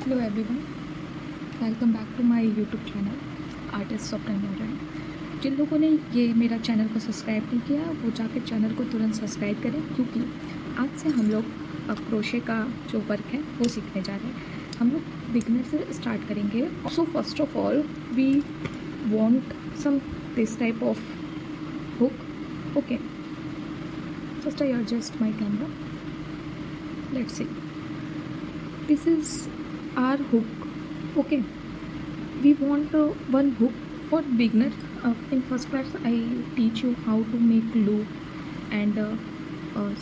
Hello everyone, welcome back to my YouTube channel artist of Narayan. जिन लोगों ने ये मेरा चैनल को सब्सक्राइब नहीं किया वो जाकर चैनल को तुरंत सब्सक्राइब करें, क्योंकि आज से हम लोग क्रोशे का जो वर्क है वो सीखने जा रहे हैं। हम लोग बिगनर से स्टार्ट करेंगे। So first of all we want some this type of hook. Okay, first I adjust my camera. Let's see, this is our hook. Okay, we want one hook for beginner. In first class I teach you how to make loop and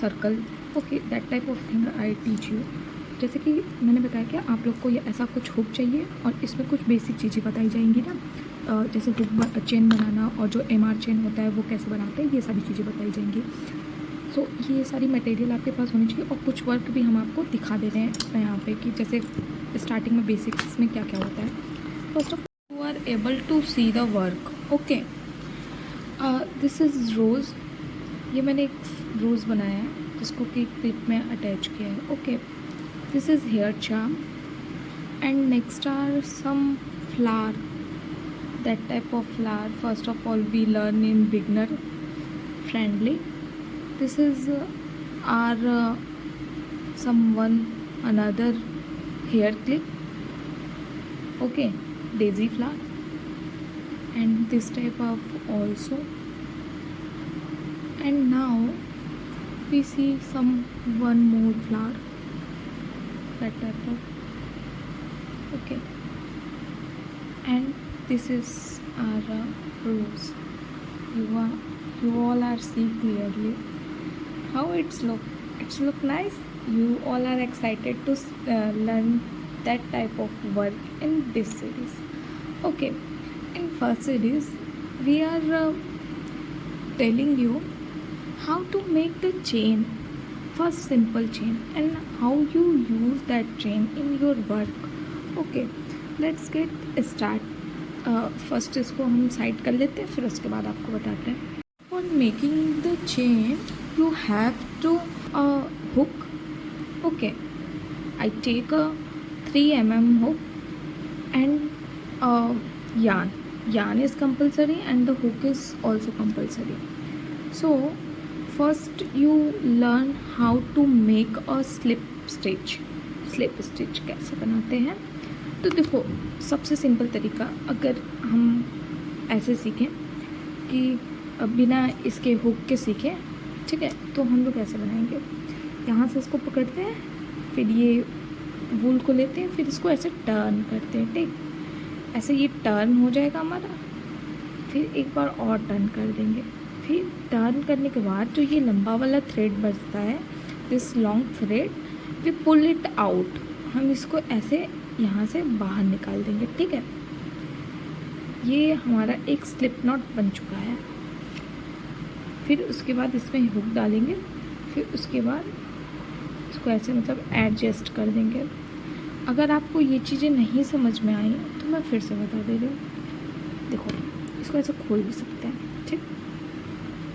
circle. Okay, that type of thing I teach you. जैसे कि मैंने बताया कि आप लोग को ये ऐसा कुछ हुक चाहिए और इसमें कुछ बेसिक चीज़ें बताई जाएंगी ना, जैसे हुक चेन बनाना और जो MR चेन होता है वो कैसे बनाते हैं, ये सारी चीज़ें बताई जाएंगी। सो ये सारी मटेरियल आपके पास होनी चाहिए और कुछ वर्क भी हम आपको दिखा दे रहे हैं यहाँ पे कि जैसे स्टार्टिंग में बेसिक्स में क्या क्या होता है। First of all you are able to see the work. Okay, this is rose. ये मैंने एक रोज़ बनाया है जिसको कि क्लिप में अटैच किया है। Okay, this is hair charm and next are some flower, that type of flower. First of all we learn in beginner friendly. This is our another hair clip. Okay, daisy flower and this type of also. And now we see one more flower, that type of. Okay, and this is our rose. You all are see clearly how it's look nice. You all are excited to learn that type of work in this series. Okay, in first series we are telling you how to make the chain, first simple chain, and how you use that chain in your work. Okay, let's get start. First इसको हम side कर लेते हैं, फिर उसके बाद आपको बताते हैं. For making the chain you have to hook. Okay, I take a 3 mm hook and yarn is compulsory and the hook is also compulsory. So first you learn how to make a slip stitch कैसे बनाते हैं. तो देखो, सबसे simple तरीका अगर हम ऐसे सीखें कि बिना इसके हुक के सीखें, ठीक है, तो हम लोग ऐसे बनाएंगे. यहाँ से इसको पकड़ते हैं, फिर ये वूल को लेते हैं, फिर इसको ऐसे टर्न करते हैं. ठीक, ऐसे ये टर्न हो जाएगा हमारा. फिर एक बार और टर्न कर देंगे. फिर टर्न करने के बाद जो ये लंबा वाला थ्रेड बचता है, this long thread, we pull it out. हम इसको ऐसे यहाँ से बाहर निकाल देंगे. ठीक है, ये हमारा एक स्लिप नॉट बन चुका है. फिर उसके बाद इसमें हुक डालेंगे. फिर उसके बाद इसको ऐसे मतलब एडजस्ट कर देंगे. अगर आपको ये चीज़ें नहीं समझ में आई तो मैं फिर से बता दे रही हूँ. देखो, इसको ऐसे खोल भी सकते हैं. ठीक,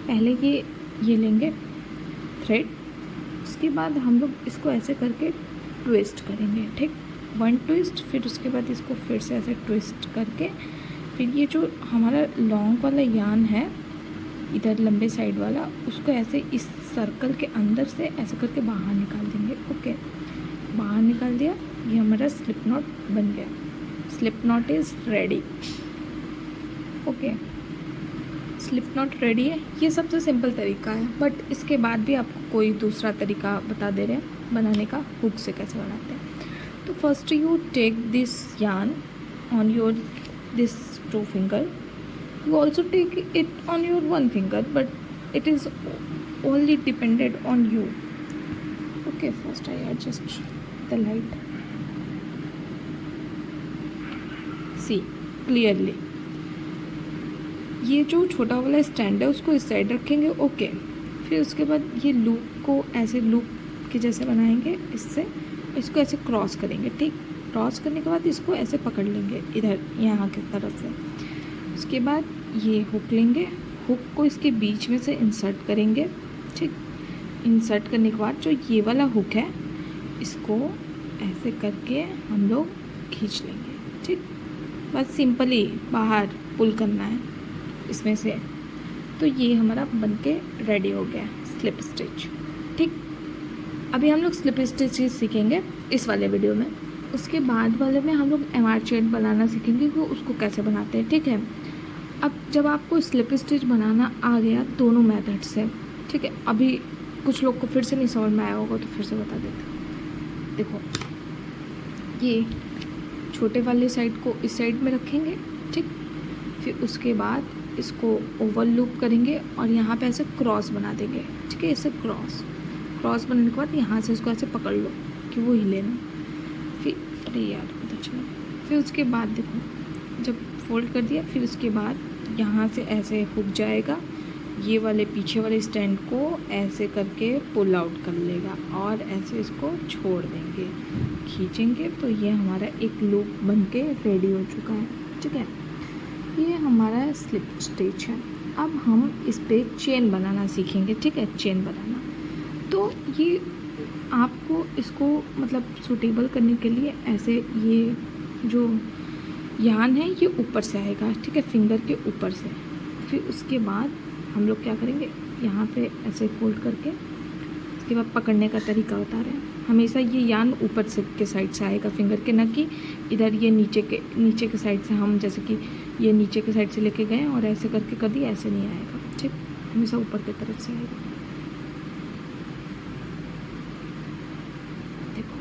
पहले ये लेंगे थ्रेड, उसके बाद हम लोग इसको ऐसे करके ट्विस्ट करेंगे. ठीक, वन ट्विस्ट, फिर उसके बाद इसको फिर से ऐसे ट्विस्ट करके फिर ये जो हमारा लॉन्ग वाला यार्न है इधर लंबे साइड वाला, उसको ऐसे इस सर्कल के अंदर से ऐसे करके बाहर निकाल देंगे. ओके, बाहर निकाल दिया, ये हमारा स्लिप नॉट बन गया. Slip not is ready. Okay, slip not ready है. ये सबसे सिंपल तरीका है, बट इसके बाद भी आपको कोई दूसरा तरीका बता दे रहे हैं बनाने का, हुक से कैसे बनाते हैं. तो first you take this yarn on your this 2 finger. You also take it on your 1 finger, but it is only dependent on you. Okay, first I adjust the light. See clearly. ये जो छोटा वाला stand है उसको इस side रखेंगे. Okay, फिर उसके बाद ये लूप को ऐसे लूप के जैसे बनाएंगे, इससे इसको ऐसे क्रॉस करेंगे. ठीक, क्रॉस करने के बाद इसको ऐसे पकड़ लेंगे इधर यहाँ की तरफ से. उसके बाद ये हुक लेंगे, हुक को इसके बीच में से इंसर्ट करेंगे. ठीक, इंसर्ट करने के बाद जो ये वाला हुक है इसको ऐसे करके हम लोग खींच लेंगे। ठीक, बस सिंपली बाहर पुल करना है इसमें से। तो ये हमारा बन के रेडी हो गया स्लिप स्टिच। ठीक, अभी हम लोग स्लिप स्टिच सीखेंगे इस वाले वीडियो में। उसके बाद वाले में हम लोग एमआर चेन बनाना सीखेंगे कि उसको कैसे बनाते हैं। ठीक है, अब जब आपको स्लिप स्टिच बनाना आ गया दोनों मेथड से, ठीक है, अभी कुछ लोग को फिर से नहीं समझ में आया होगा तो फिर से बता देते हैं। देखो, ये छोटे वाले साइड को इस साइड में रखेंगे। ठीक, फिर उसके बाद इसको ओवल लूप करेंगे और यहाँ पे ऐसे क्रॉस बना देंगे। ठीक है, ऐसे क्रॉस बनाने के बाद यहाँ से इसको ऐसे पकड़ लो कि वो हिले ना। फिर अरे यार पता चला। फिर उसके बाद देखो, जब फोल्ड कर दिया फिर उसके बाद यहाँ से ऐसे हुक जाएगा, ये वाले पीछे वाले स्टैंड को ऐसे करके पुल आउट कर लेगा और ऐसे इसको छोड़ देंगे, खींचेंगे तो ये हमारा एक लूप बन के रेडी हो चुका है। ठीक है, ये हमारा स्लिप स्टिच है। अब हम इस पर चेन बनाना सीखेंगे। ठीक है, चेन बनाना, तो ये आपको इसको मतलब सूटेबल करने के लिए ऐसे ये जो यान है ये ऊपर से आएगा। ठीक है, फिंगर के ऊपर से। फिर उसके बाद हम लोग क्या करेंगे, यहाँ पे ऐसे फोल्ड करके उसके बाद पकड़ने का तरीका बता रहे हैं। हमेशा ये यान ऊपर से के साइड से आएगा फिंगर के, ना कि इधर ये नीचे के साइड से। हम जैसे कि ये नीचे के साइड से लेके गए और ऐसे करके कर दिया, ऐसे नहीं आएगा। ठीक, हमेशा ऊपर की तरफ से आएगा। देखो,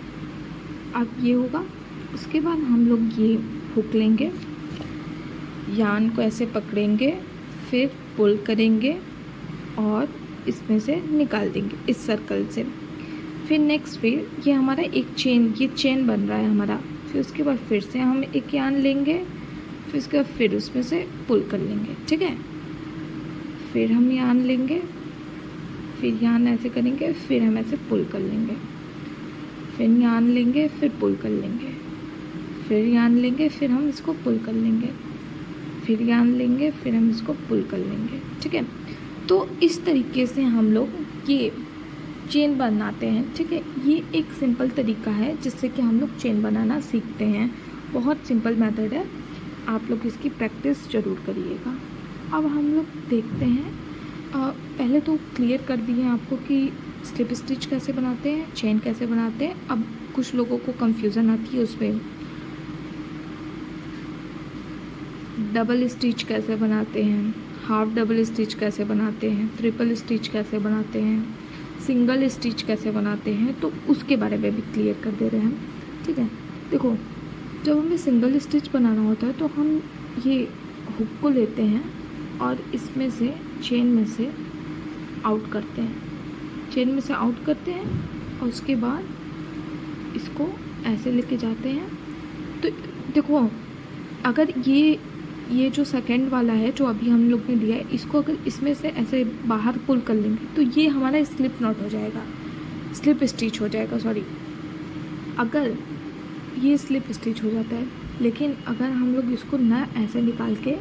अब ये होगा। उसके बाद हम लोग ये हुक लेंगे, यान को ऐसे पकड़ेंगे, फिर पुल करेंगे और इसमें से निकाल देंगे इस सर्कल से। फिर नेक्स्ट फिर ये हमारा एक चेन, ये चेन बन रहा है हमारा। फिर उसके बाद फिर से हम एक यान लेंगे, फिर उसके बाद फिर उसमें से पुल कर लेंगे। ठीक है, फिर हम यान लेंगे, फिर यान ऐसे करेंगे, फिर हम ऐसे पुल कर लेंगे, फिर यान लेंगे, फिर पुल कर लेंगे, फिर यान लेंगे, फिर हम इसको पुल कर लेंगे, फिर यान लेंगे, फिर हम इसको पुल कर लेंगे। ठीक है, तो इस तरीके से हम लोग ये चेन बनाते हैं। ठीक है, ये एक सिंपल तरीका है जिससे कि हम लोग चेन बनाना सीखते हैं। बहुत सिंपल मेथड है, आप लोग इसकी प्रैक्टिस ज़रूर करिएगा। अब हम लोग देखते हैं, पहले तो क्लियर कर दिए आपको कि स्लिप स्टिच कैसे बनाते हैं, चेन कैसे बनाते हैं। अब कुछ लोगों को कंफ्यूजन आती है उसमें, डबल स्टिच कैसे बनाते हैं, हाफ डबल स्टिच कैसे बनाते हैं, ट्रिपल स्टिच कैसे बनाते हैं, सिंगल स्टिच कैसे बनाते हैं, तो उसके बारे में भी क्लियर कर दे रहे हैं। ठीक है, देखो, जब हमें सिंगल स्टिच बनाना होता है तो हम ये हुक को लेते हैं और इसमें से चेन में से आउट करते हैं, चेन में से आउट करते हैं और उसके बाद इसको ऐसे लेके जाते हैं। तो देखो, अगर ये जो सेकंड वाला है जो अभी हम लोग ने लिया है, इसको अगर इसमें से ऐसे बाहर पुल कर लेंगे तो ये हमारा स्लिप नॉट हो जाएगा, स्लिप स्टिच हो जाएगा, सॉरी। अगर ये स्लिप स्टिच हो जाता है, लेकिन अगर हम लोग इसको ना ऐसे निकाल के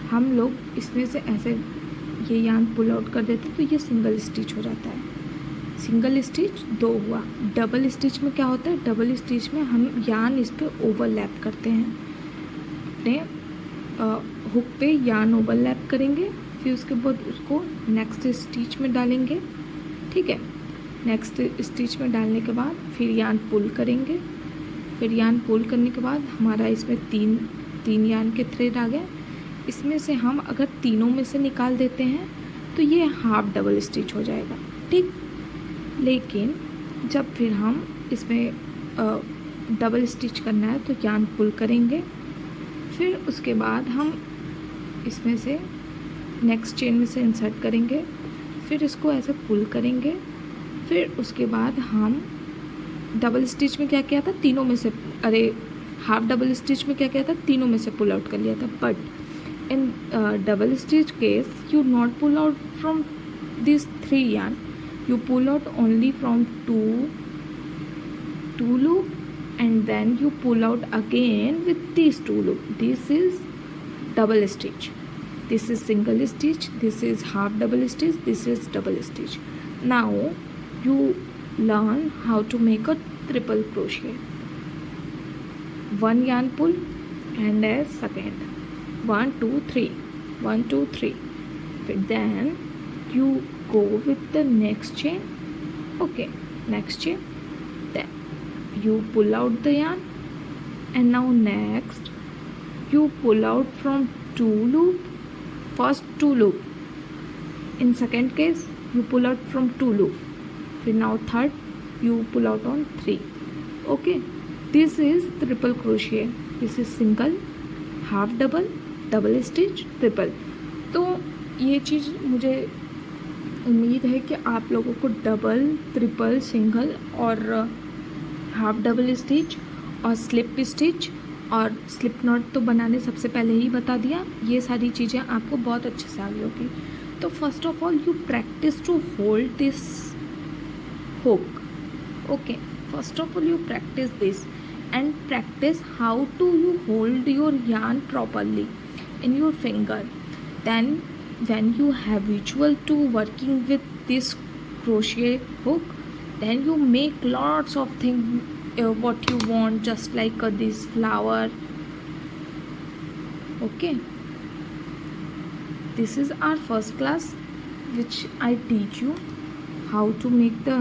हम लोग इसमें से ऐसे ये यान पुल आउट कर देते हैं तो ये सिंगल स्टिच हो जाता है। सिंगल स्टिच दो हुआ। डबल स्टिच में क्या होता है, डबल स्टिच में हम यान इस पर ओवरलैप करते हैं, अपने हुक पे यान ओवरलैप करेंगे, फिर उसके बाद उसको नेक्स्ट स्टिच में डालेंगे। ठीक है, नेक्स्ट स्टिच में डालने के बाद फिर यान पुल करेंगे, फिर यान पुल करने के बाद हमारा इसमें तीन यान के थ्रेड आ गए। इसमें से हम अगर तीनों में से निकाल देते हैं तो ये हाफ डबल स्टिच हो जाएगा। ठीक, लेकिन जब फिर हम इसमें डबल स्टिच करना है तो यान पुल करेंगे, फिर उसके बाद हम इसमें से नेक्स्ट चेन में से इंसर्ट करेंगे, फिर इसको ऐसे पुल करेंगे, फिर उसके बाद हम डबल स्टिच में क्या किया था, तीनों में से, अरे हाफ डबल स्टिच में क्या किया था, तीनों में से पुल आउट कर लिया था। But in double stitch case you not pull out from this 3 yarn, you pull out only from two loop and then you pull out again with these 2 loop. This is double stitch, this is single stitch, this is half double stitch, this is double stitch. Now you learn how to make a triple crochet. one yarn pull and a second 1 2 3 1 2 3. Then you go with the next chain. Okay, next chain, then you pull out the yarn, and now next you pull out from 2 loop, first 2 loop. In second case you pull out from 2 loop. Now third you pull out on 3. Okay, this is triple crochet. This is single, half double, double stitch, triple. तो ये चीज़ मुझे उम्मीद है कि आप लोगों को double, triple, single और हाफ डबल स्टिच और स्लिप स्टिच और स्लिप नॉट तो बनाने सबसे पहले ही बता दिया. ये सारी चीज़ें आपको बहुत अच्छे से आ गई होगी. तो first of all you practice to hold this hook. Okay, first of all you practice this and practice how to you hold your yarn properly in your finger. Then when you habitual to working with this crochet hook, then you make lots of things what you want, just like this flower. Okay, this is our first class which I teach you how to make the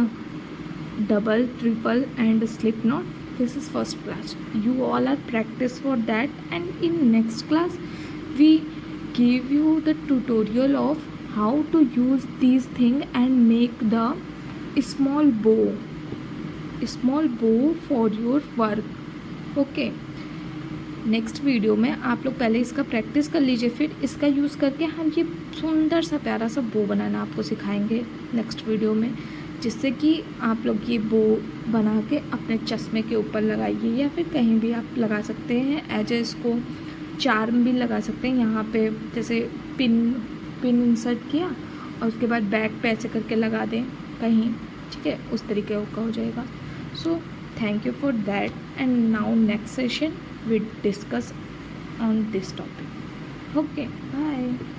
double, triple and slip knot. This is first class. You all are practice for that, and in next class we give you the tutorial of how to use these thing and make the small bow for your work. Okay, next video में आप लोग पहले इसका practice कर लीजिए, फिर इसका use करके हम ये सुंदर सा प्यारा सा बो बनाना आपको सिखाएंगे नेक्स्ट वीडियो में, जिससे कि आप लोग ये बो बना के अपने चश्मे के ऊपर लगाइए या फिर कहीं भी आप लगा सकते हैं. एज ए इसको चार्म भी लगा सकते हैं. यहाँ पे जैसे पिन इंसर्ट किया और उसके बाद बैक पे ऐसे करके लगा दें कहीं, ठीक है, उस तरीके का हो जाएगा. सो thank you for that, and now next session we discuss on this topic. Okay, bye.